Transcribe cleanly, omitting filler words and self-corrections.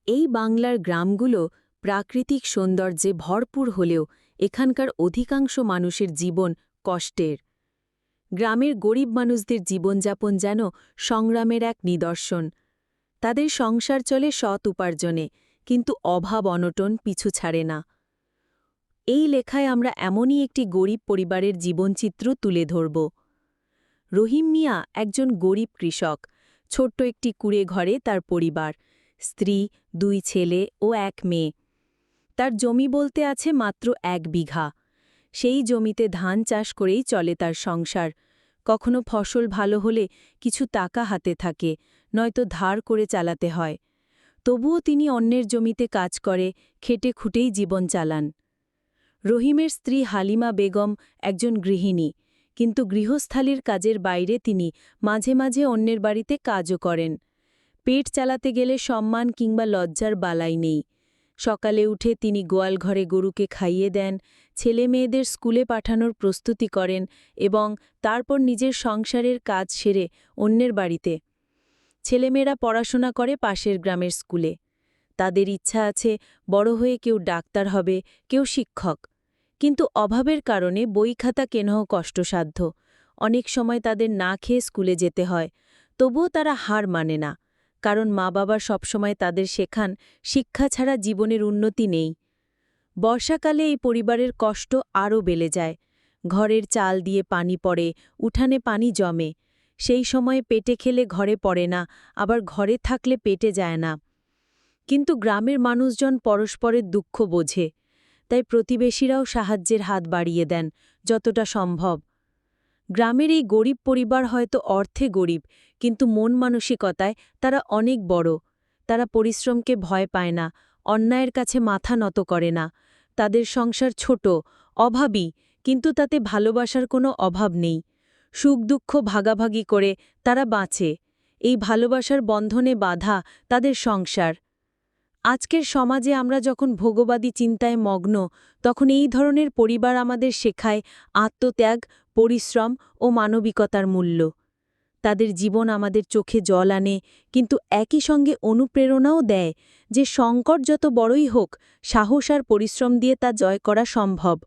এই বাংলার গ্রামগুলো প্রাকৃতিক সৌন্দর্যে ভরপুর হলেও এখানকার অধিকাংশ মানুষের জীবন কষ্টের। গ্রামের গরিব মানুষদের জীবনযাপন যেন সংগ্রামের এক নিদর্শন। তাদের সংসার চলে সৎ উপার্জনে, কিন্তু অভাব অনটন পিছু ছাড়ে না। এই লেখায় আমরা এমনই একটি গরিব পরিবারের জীবনচিত্র তুলে ধরব। রহিম মিয়া একজন গরিব কৃষক। ছোট্ট একটি কুঁড়ে ঘরে তার পরিবার, স্ত্রী, 2 ছেলে ও 1 মেয়ে। তার জমি বলতে আছে মাত্র 1 বিঘা। সেই জমিতে ধান চাষ করেই চলে তার সংসার। কখনো ফসল ভালো হলে কিছু টাকা হাতে থাকে, নয়তো ধার করে চালাতে হয়। তবুও তিনি অন্যের জমিতে কাজ করে খেটে খুঁটেই জীবন চালান। রহিমের স্ত্রী হালিমা বেগম একজন গৃহিণী, কিন্তু গৃহস্থালির কাজের বাইরে তিনি মাঝে মাঝে অন্যের বাড়িতে কাজও করেন। পেট চালাতে গেলে সম্মান কিংবা লজ্জার বালাই নেই। সকালে উঠে তিনি গোয়াল ঘরে গরুকে খাইয়ে দেন, ছেলে মেয়েদের স্কুলে পাঠানোর প্রস্তুতি করেন এবং তারপর নিজের সংসারের কাজ সেরে অন্যের বাড়িতে। ছেলেমেয়েরা পড়াশোনা করে পাশের গ্রামের স্কুলে। তাদের ইচ্ছা আছে বড় হয়ে কেউ ডাক্তার হবে, কেউ শিক্ষক। কিন্তু অভাবের কারণে বই খাতা কেনাও কষ্টসাধ্য। অনেক সময় তাদের না খেয়ে স্কুলে যেতে হয়। তবুও তারা হার মানে না, কারণ মা বাবা সবসময় তাদের শেখান শিক্ষা ছাড়া জীবনের উন্নতি নেই। বর্ষাকালে এই পরিবারের কষ্ট আরও বেড়ে যায়। ঘরের চাল দিয়ে পানি পড়ে, উঠানে পানি জমে। সেই সময়ে পেটে খেলে ঘরে পড়ে না, আবার ঘরে থাকলে পেটে যায় না। কিন্তু গ্রামের মানুষজন পরস্পরের দুঃখ বোঝে, তাই প্রতিবেশীরাও সাহায্যের হাত বাড়িয়ে দেন যতটা সম্ভব। গ্রামের এই গরিব পরিবার হয়তো অর্থে গরিব, কিন্তু মন মানসিকতায় তারা অনেক বড়। তারা পরিশ্রমকে ভয় পায় না, অন্যায়ের কাছে মাথা নত করে না। তাদের সংসার ছোট, অভাবী, কিন্তু তাতে ভালোবাসার কোনো অভাব নেই। সুখ দুঃখ ভাগাভাগি করে তারা বাঁচে। এই ভালোবাসার বন্ধনে বাঁধা তাদের সংসার। আজকের সমাজে আমরা যখন ভোগবাদী চিন্তায় মগ্ন, তখন এই ধরনের পরিবার আমাদের শেখায় আত্মত্যাগ, পরিশ্রম ও মানবিকতার মূল্য। তাদের জীবন আমাদের চোখে জল আনে, কিন্তু একই সঙ্গে অনুপ্রেরণাও দেয় যে সংকট যত বড়ই হোক, সাহস আর পরিশ্রম দিয়ে তা জয় করা সম্ভব।